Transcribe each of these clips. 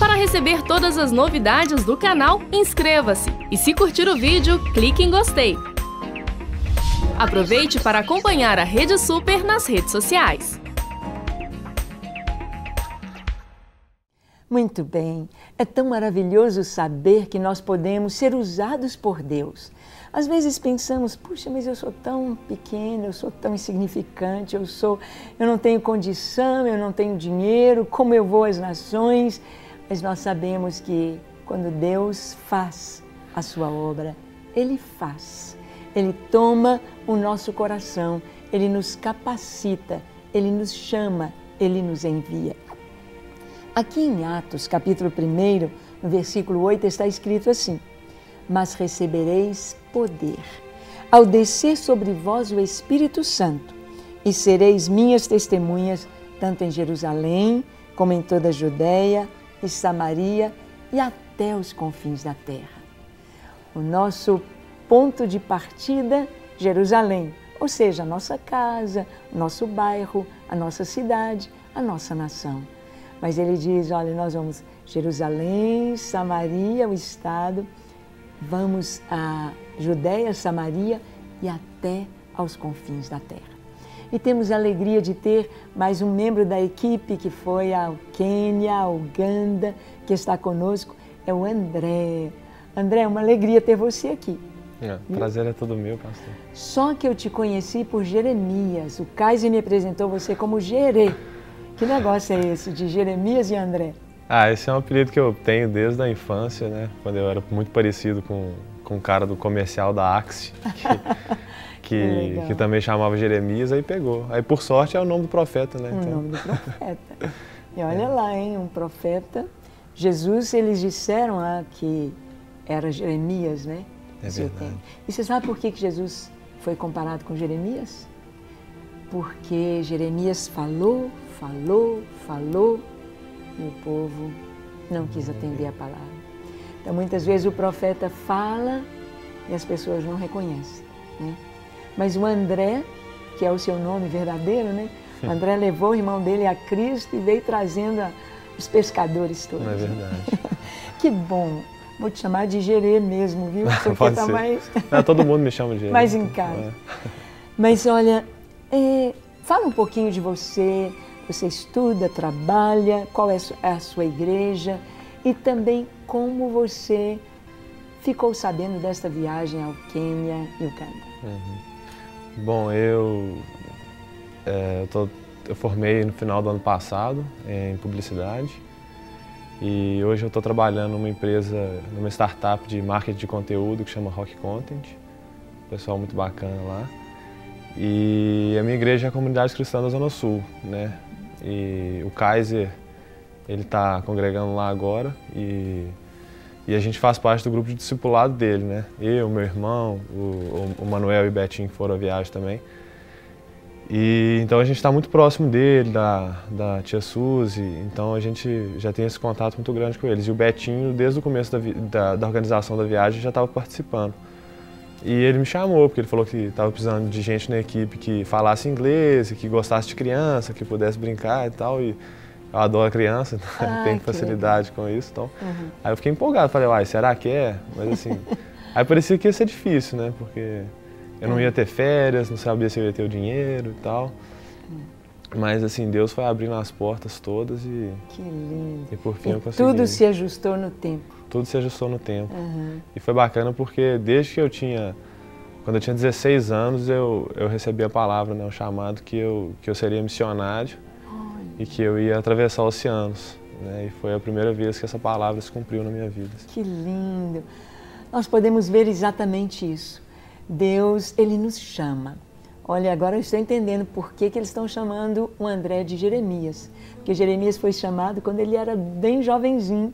Para receber todas as novidades do canal, inscreva-se e se curtir o vídeo, clique em gostei. Aproveite para acompanhar a Rede Super nas redes sociais. Muito bem, é tão maravilhoso saber que nós podemos ser usados por Deus. Às vezes pensamos, puxa, mas eu sou tão pequeno, eu sou tão insignificante, eu não tenho condição, eu não tenho dinheiro, como eu vou às nações? Mas nós sabemos que quando Deus faz a sua obra, Ele faz. Ele toma o nosso coração, Ele nos capacita, Ele nos chama, Ele nos envia. Aqui em Atos, capítulo 1, no versículo 8, está escrito assim: mas recebereis poder, ao descer sobre vós o Espírito Santo, e sereis minhas testemunhas, tanto em Jerusalém, como em toda a Judéia e Samaria, e até os confins da terra. O nosso ponto de partida, Jerusalém, ou seja, a nossa casa, o nosso bairro, a nossa cidade, a nossa nação. Mas ele diz, olha, nós vamos Jerusalém, Samaria, o estado, vamos a Judéia, Samaria e até aos confins da terra. E temos a alegria de ter mais um membro da equipe que foi ao Quênia, ao Uganda, que está conosco, é o André. André, é uma alegria ter você aqui. Prazer é todo meu, pastor. Só que eu te conheci por Jeremias. O Kaiser me apresentou você como Gerê. Que negócio é esse de Jeremias e André? Esse é um apelido que eu tenho desde a infância, né? Quando eu era muito parecido com um cara do comercial da Axe, que também chamava Jeremias, aí pegou. Aí, por sorte, é o nome do profeta, né? O nome do profeta. E olha lá, hein? Um profeta. Jesus, eles disseram que era Jeremias, né? É verdade. E você sabe por que Jesus foi comparado com Jeremias? Porque Jeremias falou, e o povo não quis atender a palavra. Então, muitas vezes o profeta fala e as pessoas não reconhecem, né? Mas o André, que é o seu nome verdadeiro, né? O André levou o irmão dele a Cristo e veio trazendo os pescadores todos. É verdade. Que bom. Vou te chamar de Gerê mesmo, viu? Porque Pode tá ser. mais... Todo mundo me chama de Gerê. Mais em casa. Mas olha, fala um pouquinho de você. Você estuda, trabalha, qual é a sua igreja e também como você ficou sabendo desta viagem ao Quênia e Uganda. Bom, eu formei no final do ano passado em publicidade e hoje eu estou trabalhando numa empresa, numa startup de marketing de conteúdo que chama Rock Content, pessoal muito bacana lá. E a minha igreja é a Comunidade Cristã da Zona Sul, né? E o Kaiser, ele está congregando lá agora e a gente faz parte do grupo de discipulado dele, né? Eu, meu irmão, o Manuel e o Betinho foram à viagem também. E então a gente está muito próximo dele, da tia Suzy, então a gente já tem esse contato muito grande com eles. E o Betinho, desde o começo da organização da viagem, já estava participando. E ele me chamou, porque ele falou que estava precisando de gente na equipe que falasse inglês, que gostasse de criança, que pudesse brincar e tal. E eu adoro criança, tenho facilidade com isso. Então. Aí eu fiquei empolgado, falei, será que é? Mas assim, aí parecia que ia ser difícil, né? Porque eu não ia ter férias, não sabia se eu ia ter o dinheiro e tal. Mas assim, Deus foi abrindo as portas todas e... Que lindo. E por fim eu consegui. Tudo se ajustou no tempo. Tudo se ajustou no tempo. E foi bacana porque desde que quando eu tinha 16 anos, eu recebi a palavra, né, o chamado que eu seria missionário e que eu ia atravessar oceanos, né, e foi a primeira vez que essa palavra se cumpriu na minha vida. Que lindo! Nós podemos ver exatamente isso. Deus, Ele nos chama. Olha, agora eu estou entendendo por que eles estão chamando o André de Jeremias. Porque Jeremias foi chamado quando ele era bem jovenzinho.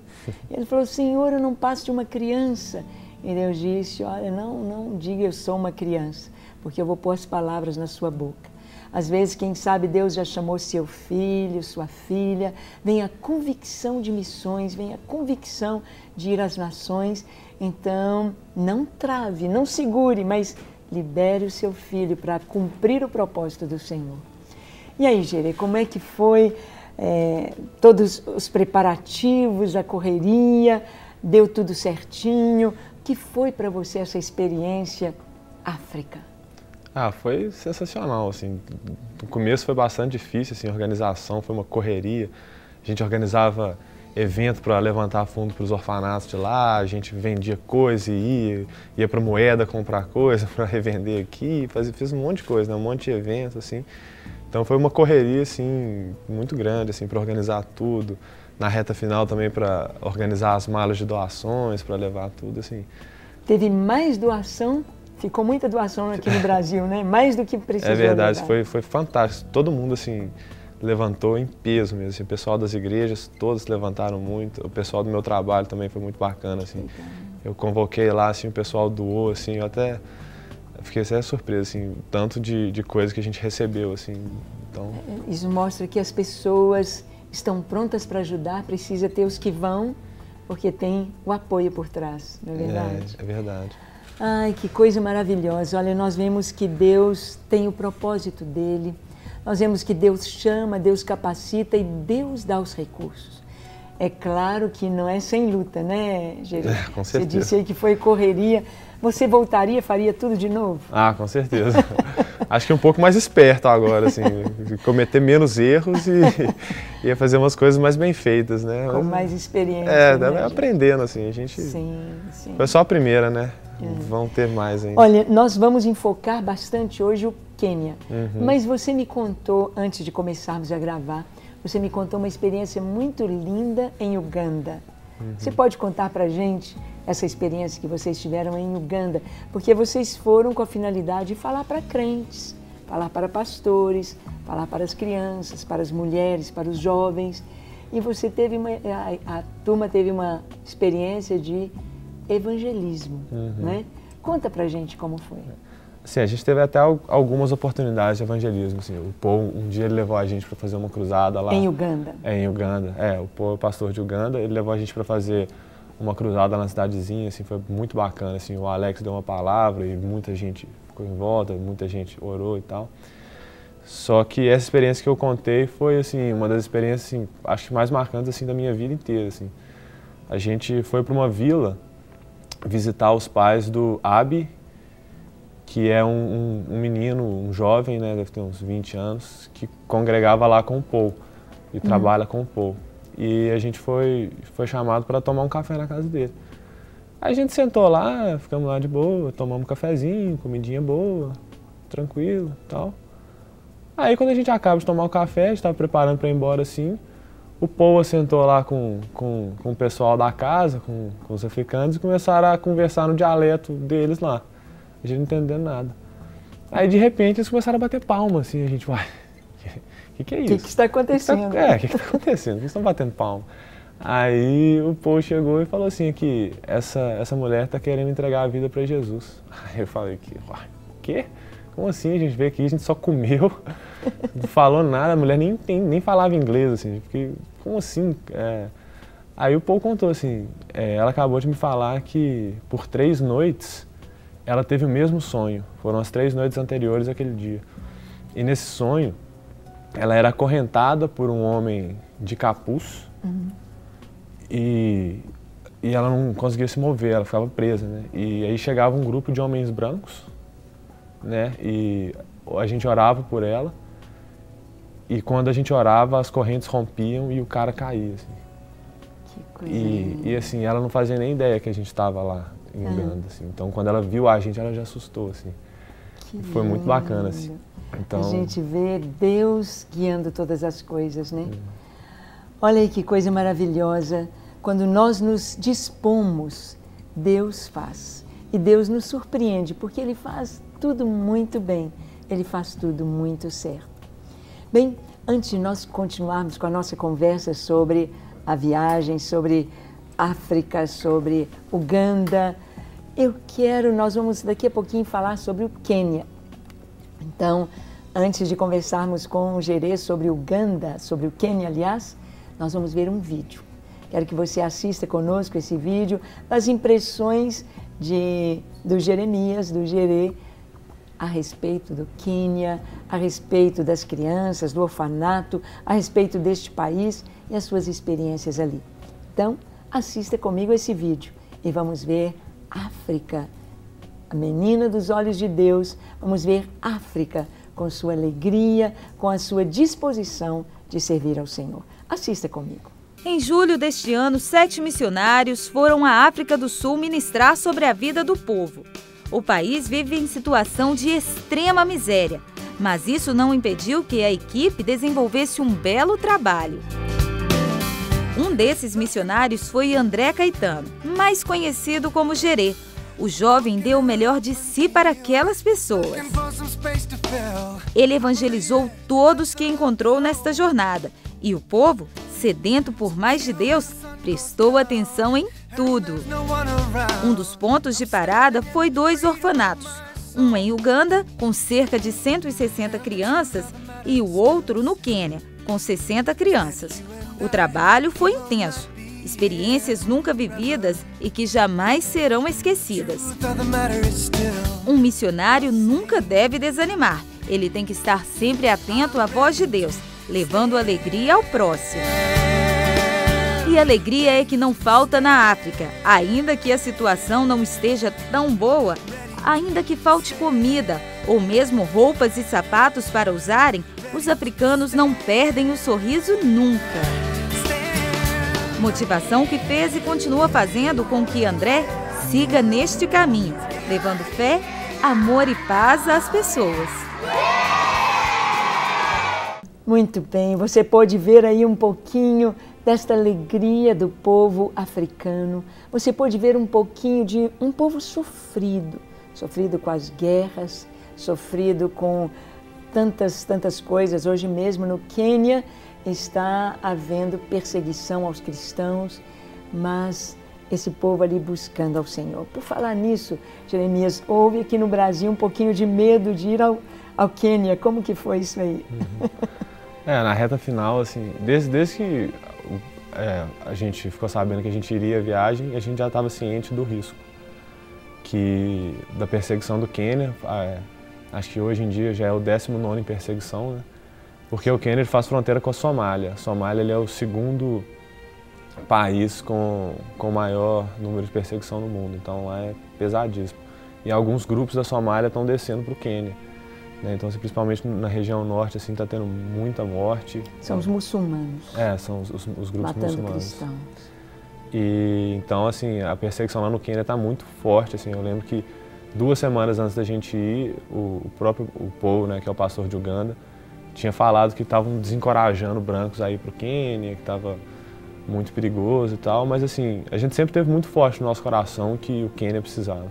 E ele falou, Senhor, eu não passo de uma criança. E Deus disse, olha, não diga eu sou uma criança, porque eu vou pôr as palavras na sua boca. Às vezes, quem sabe, Deus já chamou seu filho, sua filha. Vem a convicção de missões, vem a convicção de ir às nações. Então, não trave, não segure, mas libere o seu filho para cumprir o propósito do Senhor. E aí, Gerê, como é que foi todos os preparativos, a correria, deu tudo certinho. O que foi para você essa experiência África? Foi sensacional, assim. No começo foi bastante difícil, assim, a organização foi uma correria. A gente organizava evento para levantar fundo para os orfanatos de lá, a gente vendia coisa e ia para Moeda comprar coisa para revender aqui, fiz um monte de coisa, né? Um monte de eventos, assim. Então foi uma correria, assim, muito grande, assim, para organizar tudo. Na reta final também para organizar as malas de doações, para levar tudo, assim. Teve mais doação? Ficou muita doação aqui no Brasil, né? Mais do que precisou. É verdade, foi fantástico. Todo mundo, assim, levantou em peso mesmo. Assim, o pessoal das igrejas, todos levantaram muito. O pessoal do meu trabalho também foi muito bacana, assim. Eu convoquei lá, assim, o pessoal doou, assim, eu fiquei até surpreso, assim, o tanto de coisa que a gente recebeu, assim. Então... Isso mostra que as pessoas estão prontas para ajudar, precisa ter os que vão, porque tem o apoio por trás, não é verdade? É verdade. Ai, que coisa maravilhosa. Olha, nós vemos que Deus tem o propósito dele, nós vemos que Deus chama, Deus capacita e Deus dá os recursos. É claro que não é sem luta, né, Gerê? Com certeza. Você disse aí que foi correria. Você voltaria, faria tudo de novo? Com certeza. Acho que um pouco mais esperto agora, assim, cometer menos erros e ia fazer umas coisas mais bem feitas, né? Com mais experiência. Né? Aprendendo, assim, a gente... Sim. Foi só a primeira, né? Vão ter mais ainda. Olha, nós vamos enfocar bastante hoje o Quênia, mas você me contou, antes de começarmos a gravar, você me contou uma experiência muito linda em Uganda. Você pode contar pra gente essa experiência que vocês tiveram em Uganda? Porque vocês foram com a finalidade de falar para crentes, falar para pastores, falar para as crianças, para as mulheres, para os jovens. E você teve a turma teve uma experiência de evangelismo, né? Conta pra gente como foi. Sim, a gente teve até algumas oportunidades de evangelismo. Assim. O Paul, um dia ele levou a gente para fazer uma cruzada lá. Em Uganda? Em Uganda. O Paul é o pastor de Uganda, ele levou a gente para fazer uma cruzada na cidadezinha, assim, foi muito bacana. Assim, o Alex deu uma palavra e muita gente ficou em volta, muita gente orou e tal. Só que essa experiência que eu contei foi, assim, uma das experiências, assim, acho que mais marcantes, assim, da minha vida inteira, assim. A gente foi para uma vila visitar os pais do Abi, que é um menino, um jovem, né, deve ter uns 20 anos, que congregava lá com o Paul e trabalha com o Paul. E a gente foi chamado para tomar um café na casa dele. Aí a gente sentou lá, ficamos lá de boa, tomamos um cafezinho, comidinha boa, tranquilo e tal. Aí quando a gente acaba de tomar o café, a gente estava preparando para ir embora assim, o Paul sentou lá com o pessoal da casa, com os africanos, e começaram a conversar no dialeto deles lá. A gente não entendendo nada. Aí de repente eles começaram a bater palma, assim, a gente, uai, que é isso? O que está acontecendo? O que está acontecendo? Por que estão batendo palma? Aí o Paul chegou e falou assim que essa mulher está querendo entregar a vida para Jesus. Aí eu falei, o quê? Como assim? A gente veio aqui, a gente só comeu, não falou nada, a mulher nem falava inglês, assim, fiquei, como assim? Aí o Paul contou assim, ela acabou de me falar que por 3 noites ela teve o mesmo sonho, foram as 3 noites anteriores àquele dia. E nesse sonho, ela era acorrentada por um homem de capuz e ela não conseguia se mover, ela ficava presa, né? E aí chegava um grupo de homens brancos, né? E a gente orava por ela e quando a gente orava, as correntes rompiam e o cara caía, assim. Que coisa e assim, ela não fazia nem ideia que a gente estava lá em Uganda, assim. Então quando ela viu a gente, ela já assustou, assim. Foi muito bacana, assim. Então... A gente vê Deus guiando todas as coisas, né? Olha aí que coisa maravilhosa. Quando nós nos dispomos, Deus faz. E Deus nos surpreende, porque Ele faz tudo muito bem. Ele faz tudo muito certo. Bem, antes de nós continuarmos com a nossa conversa sobre a viagem, sobre África, sobre Uganda, nós vamos daqui a pouquinho falar sobre o Quênia. Então, antes de conversarmos com o Gerê sobre Uganda, sobre o Quênia, aliás, nós vamos ver um vídeo. Quero que você assista conosco esse vídeo das impressões do Jeremias, do Gerê, a respeito do Quênia, a respeito das crianças, do orfanato, a respeito deste país e as suas experiências ali. Então, assista comigo esse vídeo e vamos ver África, a menina dos olhos de Deus. Vamos ver África com sua alegria, com a sua disposição de servir ao Senhor. Assista comigo. Em julho deste ano, 7 missionários foram à África do Sul ministrar sobre a vida do povo. O país vive em situação de extrema miséria, mas isso não impediu que a equipe desenvolvesse um belo trabalho. Um desses missionários foi André Caetano, mais conhecido como Gerê. O jovem deu o melhor de si para aquelas pessoas. Ele evangelizou todos que encontrou nesta jornada e o povo, sedento por mais de Deus, prestou atenção em tudo. Um dos pontos de parada foi 2 orfanatos, um em Uganda, com cerca de 160 crianças, e o outro no Quênia, com 60 crianças. O trabalho foi intenso, experiências nunca vividas e que jamais serão esquecidas. Um missionário nunca deve desanimar, ele tem que estar sempre atento à voz de Deus, levando alegria ao próximo. E alegria é que não falta na África, ainda que a situação não esteja tão boa, ainda que falte comida ou mesmo roupas e sapatos para usarem, os africanos não perdem o sorriso nunca. Motivação que fez e continua fazendo com que André siga neste caminho, levando fé, amor e paz às pessoas. Muito bem, você pode ver aí um pouquinho desta alegria do povo africano. Você pode ver um pouquinho de um povo sofrido com as guerras, sofrido com tantas coisas. Hoje mesmo no Quênia está havendo perseguição aos cristãos, mas esse povo ali buscando ao Senhor. Por falar nisso, Jeremias, houve aqui no Brasil um pouquinho de medo de ir ao Quênia. Como que foi isso aí? Na reta final, assim, desde que a gente ficou sabendo que a gente iria à viagem, a gente já estava ciente do risco da perseguição do Quênia. Acho que hoje em dia já é o 19º em perseguição, né? Porque o Quênia faz fronteira com a Somália. A Somália ele é o 2º país com o maior número de perseguição no mundo, então lá é pesadíssimo. E alguns grupos da Somália estão descendo para o Quênia. Então, principalmente na região norte, assim, está tendo muita morte. São os muçulmanos. São os grupos matando muçulmanos. Cristãos. E então, assim, a perseguição lá no Quênia está muito forte. Assim, eu lembro que 2 semanas antes da gente ir, o Paul, né, que é o pastor de Uganda, tinha falado que estavam desencorajando brancos a ir para o Quênia, que estava muito perigoso e tal. Mas, assim, a gente sempre teve muito forte no nosso coração que o Quênia precisava,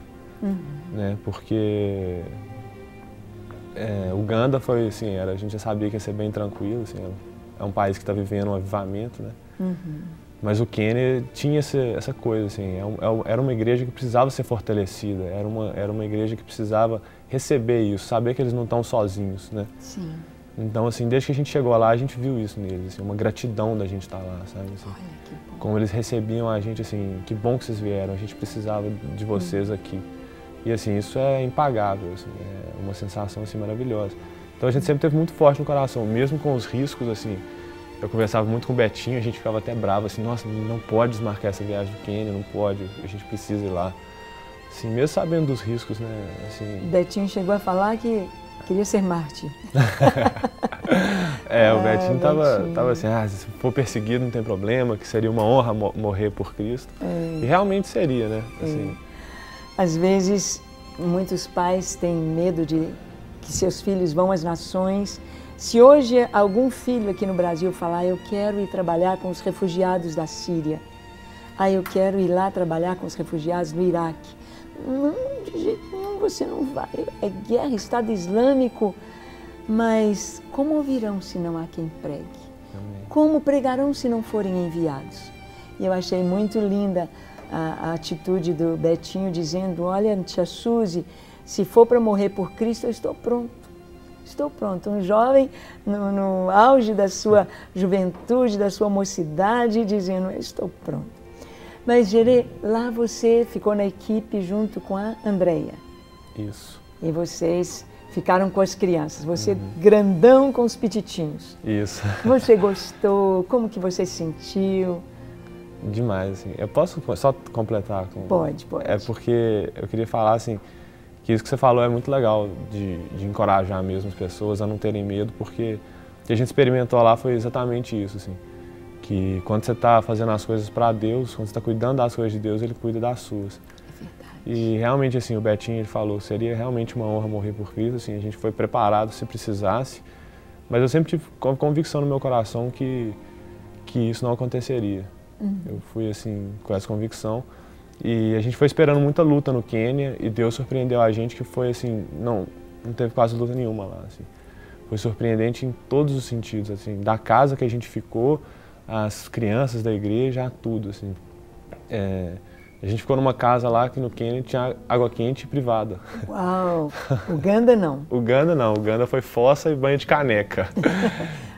né, porque Uganda foi, assim, a gente já sabia que ia ser bem tranquilo, assim, é um país que está vivendo um avivamento, né? Mas o Quênia tinha essa coisa, assim, era uma igreja que precisava ser fortalecida, era uma igreja que precisava receber isso, saber que eles não estão sozinhos, né? Sim. Então, assim, desde que a gente chegou lá, a gente viu isso neles, assim, uma gratidão da gente estar lá, sabe? Assim, Olha, que bom. como eles recebiam a gente, assim, que bom que vocês vieram, a gente precisava de vocês aqui. E, assim, isso é impagável, assim, é uma sensação, assim, maravilhosa. Então, a gente sempre teve muito forte no coração, mesmo com os riscos, assim. Eu conversava muito com o Betinho, a gente ficava até bravo, assim, nossa, não pode desmarcar essa viagem do Quênia, não pode, a gente precisa ir lá. Assim, mesmo sabendo dos riscos, né, assim... Betinho chegou a falar que queria ser mártir. O Betinho tava assim, se for perseguido não tem problema, que seria uma honra morrer por Cristo. E realmente seria, né? Assim. Às vezes, muitos pais têm medo de que seus filhos vão às nações. Se hoje algum filho aqui no Brasil falar, eu quero ir trabalhar com os refugiados da Síria, eu quero ir lá trabalhar com os refugiados do Iraque. Não, de jeito nenhum, você não vai. É guerra, Estado Islâmico. Mas como ouvirão se não há quem pregue? Amém. Como pregarão se não forem enviados? E eu achei muito linda a atitude do Betinho dizendo, olha, tia Suzy, se for para morrer por Cristo, eu estou pronto. Estou pronto. Um jovem no auge da sua juventude, da sua mocidade, dizendo, eu estou pronto. Mas, Gerê, lá você ficou na equipe junto com a Andreia. Isso. E vocês ficaram com as crianças, você grandão com os pititinhos. Isso. Você gostou? Como que você se sentiu? Demais, assim. Eu posso só completar? Pode. É porque eu queria falar, assim, que isso que você falou é muito legal, de encorajar mesmo as pessoas a não terem medo, porque o que a gente experimentou lá foi exatamente isso, assim. Que quando você está fazendo as coisas para Deus, quando você está cuidando das coisas de Deus, Ele cuida das suas. É verdade. E realmente, assim, o Betinho, ele falou, seria realmente uma honra morrer por Cristo, assim, a gente foi preparado se precisasse, mas eu sempre tive convicção no meu coração que isso não aconteceria. Eu fui, assim, com essa convicção. E a gente foi esperando muita luta no Quênia e Deus surpreendeu a gente, que foi, assim, não teve quase luta nenhuma lá, assim. Foi surpreendente em todos os sentidos, assim, da casa que a gente ficou, as crianças da igreja, tudo, assim. A gente ficou numa casa lá que no Quênia tinha água quente e privada. Uau! Uganda não? Uganda não, Uganda foi fossa e banho de caneca.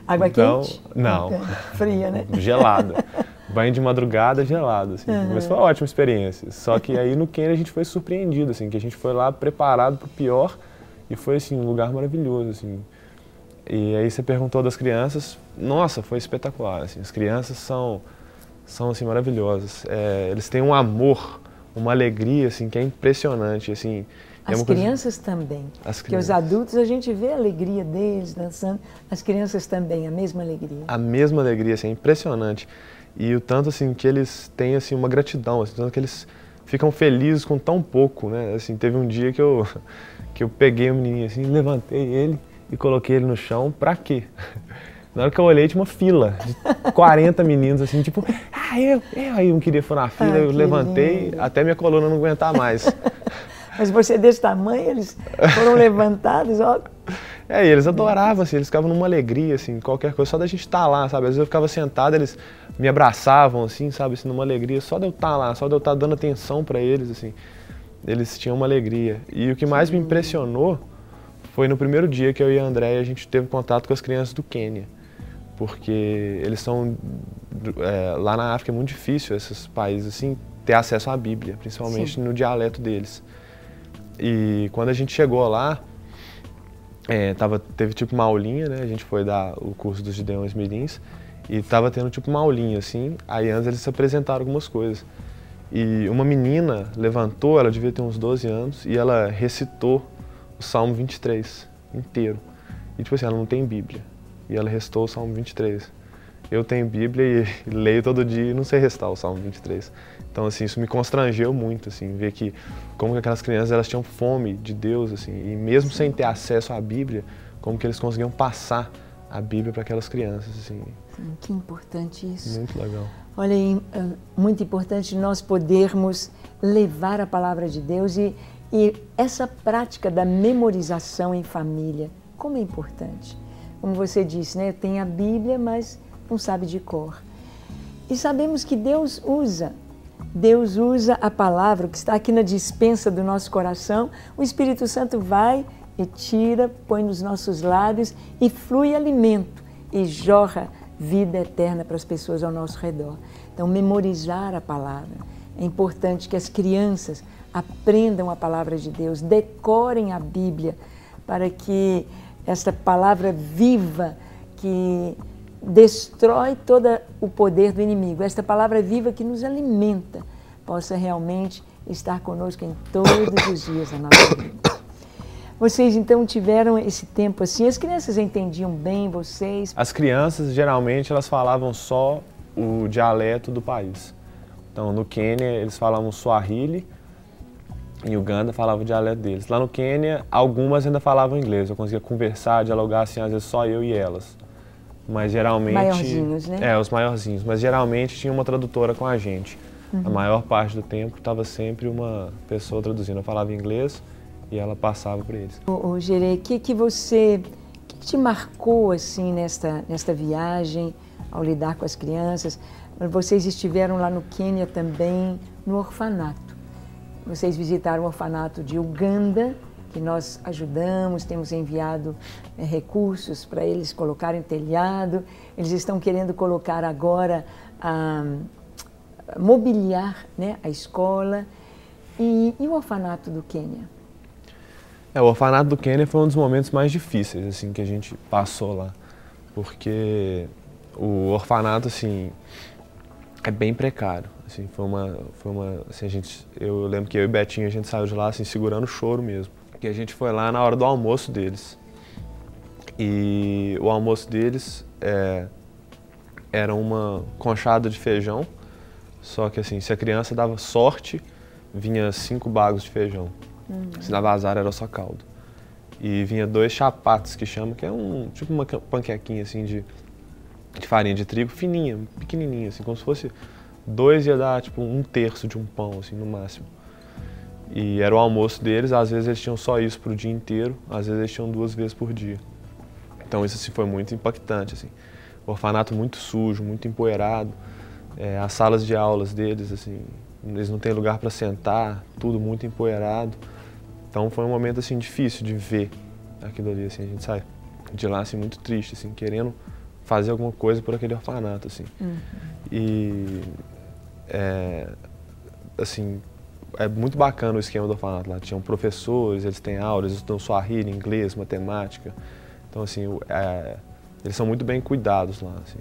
Água então, quente? Não. Fria, né? Gelada. Banho de madrugada gelado, assim. Mas foi uma ótima experiência. Só que aí no Quênia a gente foi surpreendido, assim, que a gente foi lá preparado para o pior e foi, assim, um lugar maravilhoso, assim. E aí você perguntou das crianças, nossa, foi espetacular, assim. As crianças são assim, maravilhosas. Eles têm um amor, uma alegria, assim, que é impressionante, assim. As crianças também. Porque os adultos, a gente vê a alegria deles dançando, as crianças também, a mesma alegria. A mesma alegria, assim, é impressionante. E o tanto, assim, que eles têm, assim, uma gratidão, assim, tanto que eles ficam felizes com tão pouco, né? Assim, teve um dia que eu peguei o menininho, assim, levantei ele e coloquei ele no chão, pra quê? Na hora que eu olhei, tinha uma fila de 40 meninos, assim, tipo, aí um queria furar a fila, eu levantei, lindo. Até minha coluna não aguentar mais. Mas você desse tamanho, eles foram levantados, ó. E eles adoravam, assim, eles ficavam numa alegria, assim, qualquer coisa, só da gente estar lá, sabe? Às vezes eu ficava sentado, eles me abraçavam, assim, sabe, assim, numa alegria, só de eu estar lá, só de eu estar dando atenção para eles, assim. Eles tinham uma alegria. E o que mais me impressionou foi no primeiro dia que eu e a Andréia, a gente teve contato com as crianças do Quênia. Porque eles são, lá na África é muito difícil, esses países, assim, ter acesso à Bíblia, principalmente no dialeto deles. E quando a gente chegou lá, teve tipo uma aulinha, né? A gente foi dar o curso dos Gideões Mirins e tava tendo tipo uma aulinha, assim. Aí antes eles se apresentaram algumas coisas. E uma menina levantou, ela devia ter uns 12 anos, e ela recitou o Salmo 23 inteiro. E tipo assim, ela não tem Bíblia. E ela recitou o Salmo 23. Eu tenho Bíblia e leio todo dia e não sei recitar o Salmo 23. Então, assim, isso me constrangeu muito, assim, ver como que aquelas crianças, elas tinham fome de Deus, assim, e mesmo sem ter acesso à Bíblia, como que eles conseguiam passar a Bíblia para aquelas crianças, assim. Sim, que importante isso. Muito legal. Olha, é muito importante nós podermos levar a palavra de Deus e essa prática da memorização em família, como é importante. Como você disse, né? Tem a Bíblia, mas não sabe de cor. E sabemos que Deus usa a palavra que está aqui na dispensa do nosso coração. O Espírito Santo vai e tira, põe nos nossos lábios e flui alimento e jorra vida eterna para as pessoas ao nosso redor. Então, memorizar a palavra. É importante que as crianças aprendam a palavra de Deus, decorem a Bíblia, para que essa palavra viva que destrói todo o poder do inimigo, esta palavra viva que nos alimenta, possa realmente estar conosco em todos os dias da nossa vida. Vocês então tiveram esse tempo assim, as crianças entendiam bem vocês? As crianças, geralmente, elas falavam só o dialeto do país. Então, no Quênia, eles falavam Swahili, em Uganda falava o dialeto deles. Lá no Quênia, algumas ainda falavam inglês. Eu conseguia conversar, dialogar, assim, às vezes só eu e elas. Mas geralmente... Maiorzinhos, né? Os maiorzinhos. Mas geralmente tinha uma tradutora com a gente. A maior parte do tempo estava sempre uma pessoa traduzindo. Eu falava inglês e ela passava para eles. Ô Gerê, o que te marcou assim nesta viagem, ao lidar com as crianças? Vocês estiveram lá no Quênia também, no orfanato. Vocês visitaram o orfanato de Uganda, que nós ajudamos, temos enviado recursos para eles colocarem telhado. Eles estão querendo colocar agora, mobiliar, né, a escola. E o orfanato do Quênia? O orfanato do Quênia foi um dos momentos mais difíceis assim, que a gente passou lá, porque o orfanato assim, é bem precário. Assim, assim, eu lembro que eu e Betinho, a gente saiu de lá assim, segurando o choro mesmo. Porque a gente foi lá na hora do almoço deles. E o almoço deles era uma conchada de feijão, só que assim, se a criança dava sorte, vinha 5 bagos de feijão. Se dava azar, era só caldo. E vinha 2 chapatos, que chama, que é tipo uma panquequinha assim de farinha de trigo, fininha, pequenininha, assim, como se fosse 2 ia dar tipo 1/3 de um pão, assim, no máximo. E era o almoço deles, às vezes eles tinham só isso pro dia inteiro, às vezes eles tinham 2 vezes por dia. Então isso assim, foi muito impactante, assim. O orfanato muito sujo, muito empoeirado, as salas de aulas deles, assim, eles não têm lugar para sentar, tudo muito empoeirado. Então foi um momento assim difícil de ver aquilo ali, assim, a gente sai de lá assim muito triste, assim, querendo fazer alguma coisa por aquele orfanato, assim. E assim, é muito bacana o esquema do orfanato lá. Tinham professores, eles têm aulas, eles estudam Swahili, inglês, matemática. Então assim, eles são muito bem cuidados lá, assim.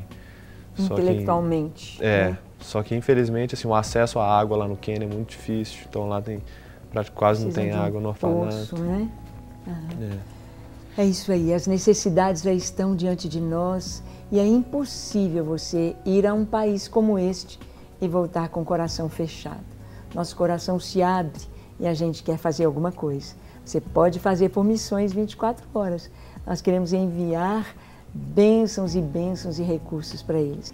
Intelectualmente. Né? Só que infelizmente assim, o acesso à água lá no Quênia é muito difícil. Então lá quase não tem água no orfanato. Poço, né? É isso aí, as necessidades já estão diante de nós e é impossível você ir a um país como este e voltar com o coração fechado. Nosso coração se abre e a gente quer fazer alguma coisa. Você pode fazer por missões 24 horas. Nós queremos enviar bênçãos e recursos para eles.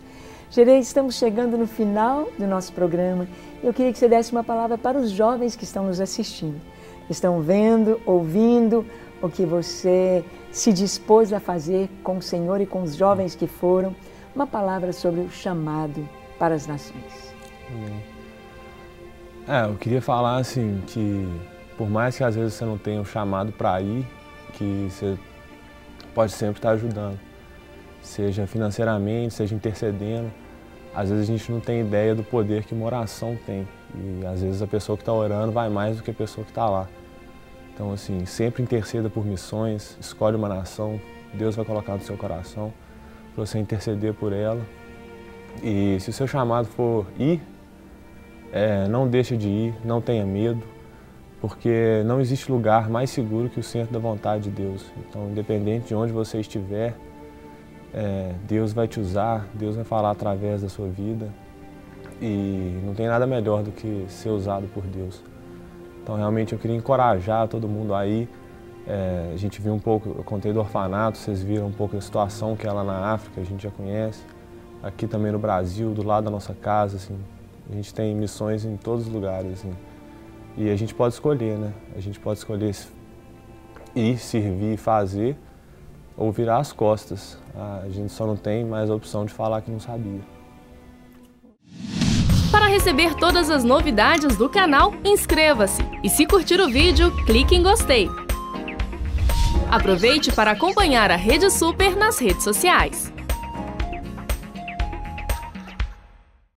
Gerê, estamos chegando no final do nosso programa. Eu queria que você desse uma palavra para os jovens que estão nos assistindo, que estão vendo, ouvindo o que você se dispôs a fazer com o Senhor e com os jovens que foram. Uma palavra sobre o chamado para as nações. Eu queria falar assim que por mais que às vezes você não tenha um chamado para ir, que você pode sempre estar ajudando, seja financeiramente, seja intercedendo. Às vezes a gente não tem ideia do poder que uma oração tem e às vezes a pessoa que está orando vai mais do que a pessoa que está lá. Então assim, sempre interceda por missões, escolhe uma nação, Deus vai colocar no seu coração para você interceder por ela. E se o seu chamado for ir, não deixe de ir, não tenha medo, porque não existe lugar mais seguro que o centro da vontade de Deus. Então, independente de onde você estiver, Deus vai te usar, Deus vai falar através da sua vida e não tem nada melhor do que ser usado por Deus. Então, realmente, eu queria encorajar todo mundo aí. A gente viu um pouco, eu contei do orfanato, vocês viram um pouco da situação que é lá na África, a gente já conhece. Aqui também no Brasil, do lado da nossa casa, assim, a gente tem missões em todos os lugares, assim. E a gente pode escolher, né? A gente pode escolher ir, servir, fazer ou virar as costas. A gente só não tem mais a opção de falar que não sabia. Para receber todas as novidades do canal, inscreva-se. E se curtir o vídeo, clique em gostei. Aproveite para acompanhar a Rede Super nas redes sociais.